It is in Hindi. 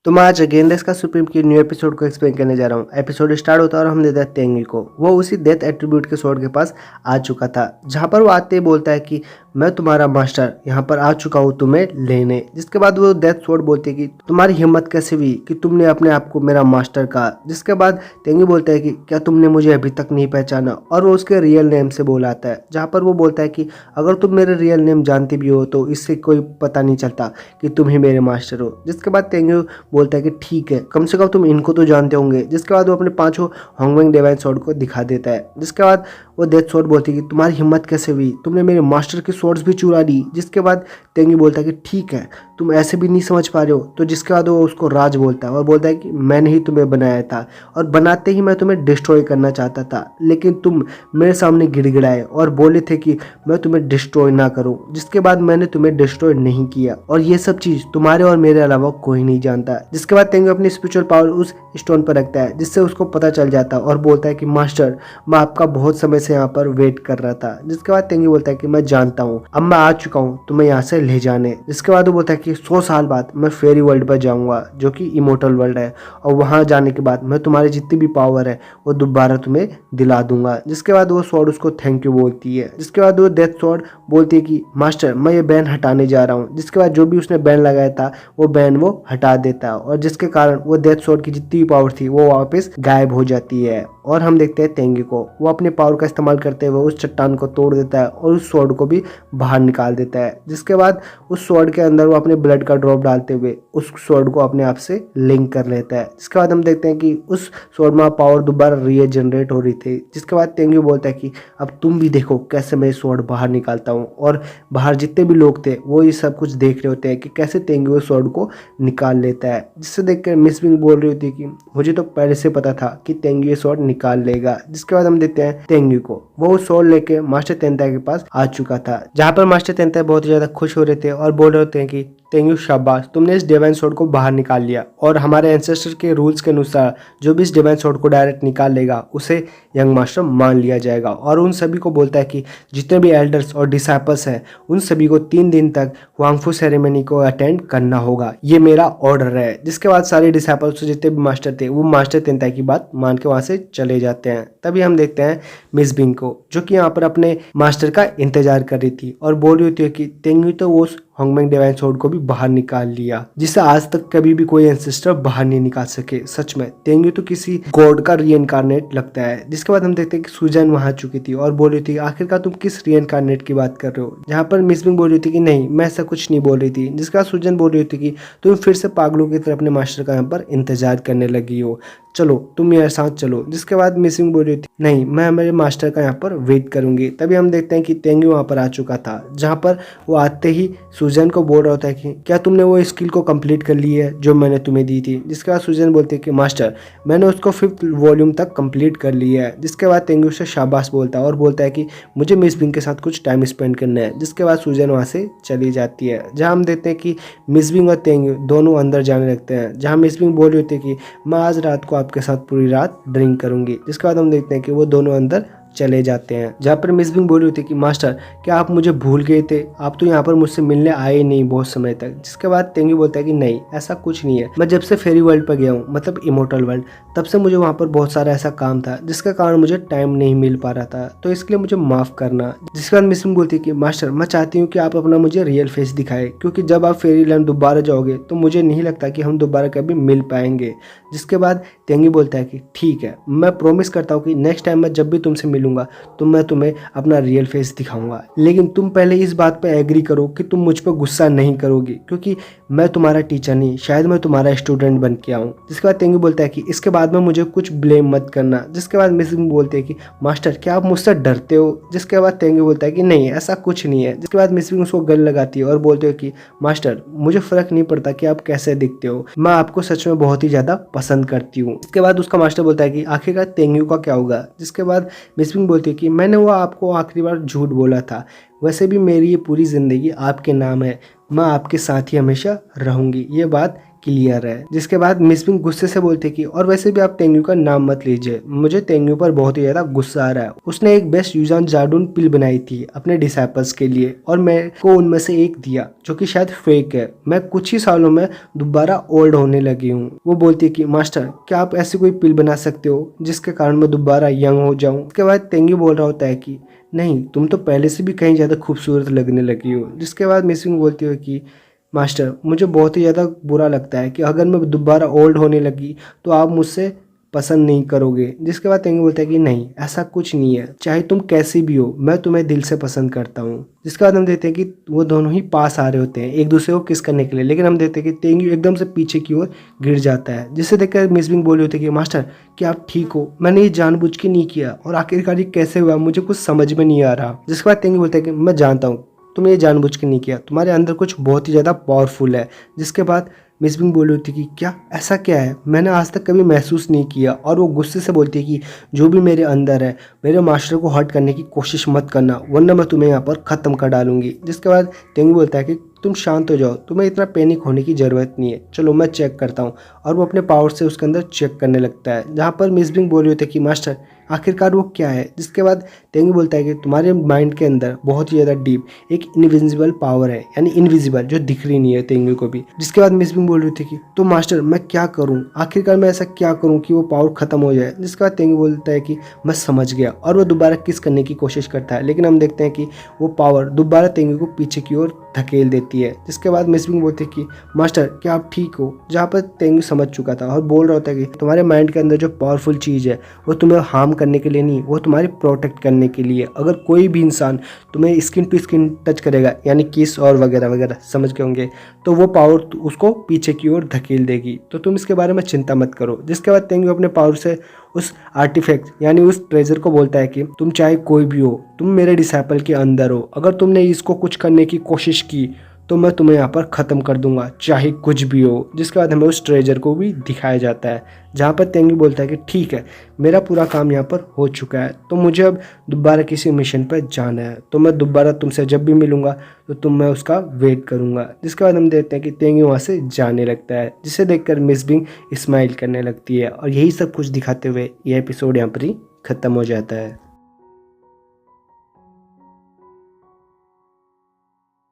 तो मैं आज अगेनलेस का सुप्रीम की न्यू एपिसोड को एक्सप्लेन करने जा रहा हूँ। एपिसोड स्टार्ट होता है और हम देते हैं तेंगी को। वो उसी डेथ एट्रीब्यूट के स्वॉर्ड के पास आ चुका था, जहाँ पर वो आते ही बोलता है कि मैं तुम्हारा मास्टर यहाँ पर आ चुका हूँ तुम्हें लेने। जिसके बाद वो डेथ स्वॉर्ड बोलती है कि तुम्हारी हिम्मत कैसे हुई कि तुमने अपने आप को मेरा मास्टर कहा। जिसके बाद तेंगी बोलता है कि क्या तुमने मुझे अभी तक नहीं पहचाना, और वो उसके रियल नेम से बोलाता है, जहाँ पर वो बोलता है कि अगर तुम मेरे रियल नेम जानती भी हो तो इससे कोई पता नहीं चलता कि तुम ही मेरे मास्टर हो। जिसके बाद तेंगी बोलता है कि ठीक है, कम से कम तुम इनको तो जानते होंगे। जिसके बाद वो अपने पांचों होंगवेंग डिवाइन स्वॉर्ड को दिखा देता है। जिसके बाद वो डेथ स्वॉर्ड बोलती है कि तुम्हारी हिम्मत कैसे हुई, तुमने मेरे मास्टर के स्वॉर्ड्स भी चुरा ली। जिसके बाद तेंगी बोलता है कि ठीक है, तुम ऐसे भी नहीं समझ पा रहे हो। तो जिसके बाद वो उसको राज बोलता है और बोलता है कि मैंने ही तुम्हें बनाया था, और बनाते ही मैं तुम्हें डिस्ट्रॉय करना चाहता था, लेकिन तुम मेरे सामने गिड़गिड़ाए और बोले थे कि मैं तुम्हें डिस्ट्रॉय ना करूं। जिसके बाद मैंने तुम्हें डिस्ट्रॉय नहीं किया, और ये सब चीज़ तुम्हारे और मेरे अलावा कोई नहीं जानता। जिसके बाद तेंगी अपनी स्पिरिचुअल पावर उस स्टोन पर रखता है, जिससे उसको पता चल जाता है, और बोलता है कि मास्टर, मैं आपका बहुत समय से यहाँ पर वेट कर रहा था। जिसके बाद तेंगी बोलता है कि मैं जानता हूँ, अब मैं आ चुका हूँ तुम्हें यहाँ से ले जाने। जिसके बाद वो बोलता है कि 100 साल बाद मैं फेरी वर्ल्ड पर जाऊंगा, जो कि इमोर्टल वर्ल्ड है, और वहां जाने के बाद मैं तुम्हारी जितनी भी पावर है वो दोबारा तुम्हें दिला दूंगा। जिसके बाद वो स्वॉर्ड उसको थैंक यू बोलती है। जिसके बाद वो डेथ स्वॉर्ड बोलती है कि मास्टर, मैं ये बैन हटाने जा रहा हूँ। जिसके बाद जो भी उसने बैन लगाया था वो बैन वो हटा देता है, और जिसके कारण वो डेथ स्वॉर्ड की जितनी भी पावर थी वो वापस गायब हो जाती है। और हम देखते हैं तेंगी को, वो अपने पावर का इस्तेमाल करते हुए उस चट्टान को तोड़ देता है और उस स्वॉर्ड को भी बाहर निकाल देता है। जिसके बाद उस स्वॉर्ड के अंदर वो अपने ब्लड का ड्रॉप डालते हुए उस स्वॉर्ड को अपने आप से लिंक कर लेता है। जिसके बाद हम देखते हैं कि उस स्वॉर्ड में पावर दोबारा रीजनरेट हो रही थी। जिसके बाद तेंगी बोलता है कि अब तुम भी देखो कैसे मैं स्वॉर्ड बाहर निकालता हूँ। और बाहर जितने भी लोग थे वो ये सब कुछ देख रहे होते हैं कि कैसे तेंगी वो स्वॉर्ड को निकाल लेता है। जिससे देखकर मिस विंग बोल रही होती है कि मुझे तो पहले से पता था कि तेंगी ये स्वॉर्ड निकाल लेगा। जिसके बाद हम देखते हैं तेंगी को, वो स्वॉर्ड लेके मास्टर तेंताई के पास आ चुका था, जहाँ पर मास्टर तेंताई बहुत ज्यादा खुश हो रहे थे और बोल रहे होते हैं कि तेंगी शाबाश, तुमने इस डिवाइन स्वॉर्ड को बाहर निकाल लिया, और हमारे एंसेस्टर के रूल्स के अनुसार जो भी इस डिवाइन स्वॉर्ड को डायरेक्ट निकाल लेगा उसे यंग मास्टर मान लिया जाएगा। और उन सभी को बोलता है कि जितने भी एल्डर्स और डिसाइपल्स हैं उन सभी को 3 दिन तक वांगफू सेरेमनी को अटेंड करना होगा, ये मेरा ऑर्डर है। जिसके बाद सारे डिसाइपल्स जितने भी मास्टर थे वो मास्टर तेंताई की बात मान के वहां से चले जाते हैं। तभी हम देखते हैं मिस बिंग को, जो कि यहाँ पर अपने मास्टर का इंतजार कर रही थी और बोल रही होती है कि तेंगी तो वो होंगमेंग डिवाइन स्वॉर्ड को भी बाहर निकाल लिया, जिसे आज तक कभी भी कोई एंसेस्टर बाहर नहीं निकाल सके। सच में तेंगी तो किसी गॉड का रीइंकारनेट लगता है। जिसके बाद हम देखते हैं कि सुजैन वहां चुकी थी और बोल रही थी आखिरकार तुम किस रीइंकारनेट की बात कर रहे हो, जहाँ पर मिस बिंग बोल रही थी कि नहीं, मैं ऐसा कुछ नहीं बोल रही थी। जिसके बाद सुजैन बोल रही थी कि तुम फिर से पागलों की तरह अपने मास्टर का यहाँ पर इंतजार करने लगी हो, चलो तुम मेरे साथ चलो। जिसके बाद मिस बिंग बोल रही थी नहीं, मैं मेरे मास्टर का यहाँ पर वेट करूंगी। तभी हम देखते हैं कि तेंगी वहां पर आ चुका था, जहाँ पर वो आते ही सुजैन को बोल रहा होता है कि क्या तुमने वो स्किल को कंप्लीट कर ली है जो मैंने तुम्हें दी थी। जिसके बाद सुजैन बोलती है कि मास्टर, मैंने उसको 5th वॉल्यूम तक कंप्लीट कर लिया है। जिसके बाद तेंगी उसे शाबाश बोलता है और बोलता है कि मुझे मिस बिंग के साथ कुछ टाइम स्पेंड करना है। जिसके बाद सुजैन वहाँ से चली जाती है, जहाँ हम देखते हैं कि मिस बिंग और तेंगी दोनों अंदर जाने लगते हैं, जहाँ मिस बिंग बोल रही होती है कि मैं आज रात को आपके साथ पूरी रात ड्रिंक करूंगी। जिसके बाद हम देखते हैं कि वो दोनों अंदर चले जाते हैं, जहाँ पर मिस बिंग बोल रही होती है कि मास्टर, क्या आप मुझे भूल गए थे, आप तो यहाँ पर मुझसे मिलने आए नहीं बहुत समय तक। जिसके बाद तेंगी बोलता है कि नहीं, ऐसा कुछ नहीं है, मैं जब से फेरी वर्ल्ड पर गया हूँ, मतलब इमोर्टल वर्ल्ड, तब से मुझे वहाँ पर बहुत सारा ऐसा काम था जिसके कारण मुझे टाइम नहीं मिल पा रहा था, तो इसके लिए मुझे माफ करना। जिसके बाद मिस बिंग बोलती है कि मास्टर, मैं चाहती हूँ कि आप अपना मुझे रियल फेस दिखाए, क्योंकि जब आप फेरी लैंड दोबारा जाओगे तो मुझे नहीं लगता कि हम दोबारा कभी मिल पाएंगे। जिसके बाद तेंगी बोलता है कि ठीक है, मैं प्रॉमिस करता हूँ कि नेक्स्ट टाइम मैं जब भी तुमसे मिलूंगा तो मैं तुम्हें अपना रियल फेस दिखाऊंगा, लेकिन तुम पहले इस बात पे एग्री करो कि तुम मुझ पर गुस्सा नहीं करोगी, क्योंकि मैं तुम्हारा टीचर नहीं, शायद मैं तुम्हारा स्टूडेंट बन के आऊँ। जिसके बाद तेंगी बोलता है कि इसके बाद में मुझे कुछ ब्लेम मत करना। जिसके बाद मिस बिंग बोलते हैं कि मास्टर, क्या आप मुझसे डरते हो। जिसके बाद तेंगी बोलता है कि नहीं, ऐसा कुछ नहीं है। जिसके बाद मिस बिंग उसको गले लगाती है और बोलते हो कि मास्टर, मुझे फर्क नहीं पड़ता कि आप कैसे दिखते हो, मैं आपको सच में बहुत ही ज्यादा पसंद करती हूँ। इसके बाद उसका मास्टर बोलता है कि आखिरकार तेंगी का क्या होगा। जिसके बाद मिस बिंग बोलती है कि मैंने वो आपको आखिरी बार झूठ बोला था, वैसे भी मेरी ये पूरी ज़िंदगी आपके नाम है, मैं आपके साथ ही हमेशा रहूंगी, ये बात क्लियर है। जिसके बाद मिस बिंग गुस्से से बोलते कि और वैसे भी आप तेंगू का नाम मत लीजिए, मुझे तेंगू पर बहुत ही ज्यादा गुस्सा आ रहा है। उसने एक बेस्ट यूजान जार्डून पिल बनाई थी अपने डिसाइपल्स के लिए और मैं को उनमें से एक दिया जो कि शायद फेक है। मैं कुछ ही सालों में दोबारा ओल्ड होने लगी हूँ। वो बोलती है कि मास्टर क्या आप ऐसी कोई पिल बना सकते हो जिसके कारण मैं दोबारा यंग हो जाऊं। उसके बाद तेंगू बोल रहा होता है कि नहीं, तुम तो पहले से भी कहीं ज़्यादा खूबसूरत लगने लगी हो। जिसके बाद मिसिंग बोलती हो कि मास्टर मुझे बहुत ही ज़्यादा बुरा लगता है कि अगर मैं दोबारा ओल्ड होने लगी तो आप मुझसे पसंद नहीं करोगे। जिसके बाद तेंगू बोलता है कि नहीं, ऐसा कुछ नहीं है, चाहे तुम कैसी भी हो मैं तुम्हें दिल से पसंद करता हूँ। जिसके बाद हम देखते हैं कि वो दोनों ही पास आ रहे होते हैं एक दूसरे को किस करने के लिए, लेकिन हम देखते हैं कि तेंगू एकदम से पीछे की ओर गिर जाता है। जिससे देखकर मिस बिंग बोली होती है कि मास्टर क्या आप ठीक हो, मैंने ये जानबूझ के नहीं किया और आखिरकार ये कैसे हुआ मुझे कुछ समझ में नहीं आ रहा। जिसके बाद तेंगू बोलता है कि मैं जानता हूँ तुमने ये जानबूझ के नहीं किया, तुम्हारे अंदर कुछ बहुत ही ज़्यादा पावरफुल है। जिसके बाद मिस बिंग बोली होती कि क्या ऐसा क्या है, मैंने आज तक कभी महसूस नहीं किया। और वो गुस्से से बोलती है कि जो भी मेरे अंदर है मेरे मास्टर को हर्ट करने की कोशिश मत करना वरना मैं तुम्हें यहाँ पर ख़त्म कर डालूंगी। जिसके बाद तेंगू बोलता है कि तुम शांत हो जाओ, तुम्हें इतना पैनिक होने की ज़रूरत नहीं है, चलो मैं चेक करता हूँ। और वो अपने पावर से उसके अंदर चेक करने लगता है, जहाँ पर मिस बिंग बोली होती है कि मास्टर आखिरकार वो क्या है। जिसके बाद तेंगू बोलता है कि तुम्हारे माइंड के अंदर बहुत ही ज़्यादा डीप एक इनविजिबल पावर है, यानी इनविजिबल जो दिख रही नहीं है तेंगू को भी। जिसके बाद मिस बिंग बोल रही थी कि तो मास्टर मैं क्या करूं, आखिरकार मैं ऐसा क्या करूं कि वो पावर खत्म हो जाए। जिसके बाद तेंगू बोलता है कि मैं समझ गया और वो दोबारा किस करने की कोशिश करता है, लेकिन हम देखते हैं कि वो पावर दोबारा तेंगू को पीछे की ओर धकेल देती है। जिसके बाद मिस बिंग बोलती है कि मास्टर क्या आप ठीक हो। जहाँ पर तेंगू समझ चुका था और बोल रहा होता है कि तुम्हारे माइंड के अंदर जो पावरफुल चीज़ है वो तुम्हें हार्म करने के लिए नहीं, वो तुम्हारी प्रोटेक्ट करने के लिए। अगर कोई भी इंसान तुम्हें स्किन टू स्किन टच करेगा यानी किस और वगैरह वगैरह समझ के होंगे, तो वो पावर उसको पीछे की ओर धकेल देगी, तो तुम इसके बारे में चिंता मत करो। जिसके बाद तेंगू अपने पावर से उस आर्टिफैक्ट यानी उस ट्रेजर को बोलता है कि तुम चाहे कोई भी हो, तुम मेरे डिसाइपल के अंदर हो, अगर तुमने इसको कुछ करने की कोशिश की तो मैं तुम्हें यहाँ पर ख़त्म कर दूंगा चाहे कुछ भी हो। जिसके बाद हमें उस ट्रेजर को भी दिखाया जाता है, जहाँ पर तेंगू बोलता है कि ठीक है मेरा पूरा काम यहाँ पर हो चुका है, तो मुझे अब दोबारा किसी मिशन पर जाना है, तो मैं दोबारा तुमसे जब भी मिलूंगा तो मैं उसका वेट करूंगा। जिसके बाद हम देखते हैं कि तेंगू वहाँ से जाने लगता है, जिसे देखकर मिस बिंग स्माइल करने लगती है। और यही सब कुछ दिखाते हुए यह एपिसोड यहाँ पर ही ख़त्म हो जाता है।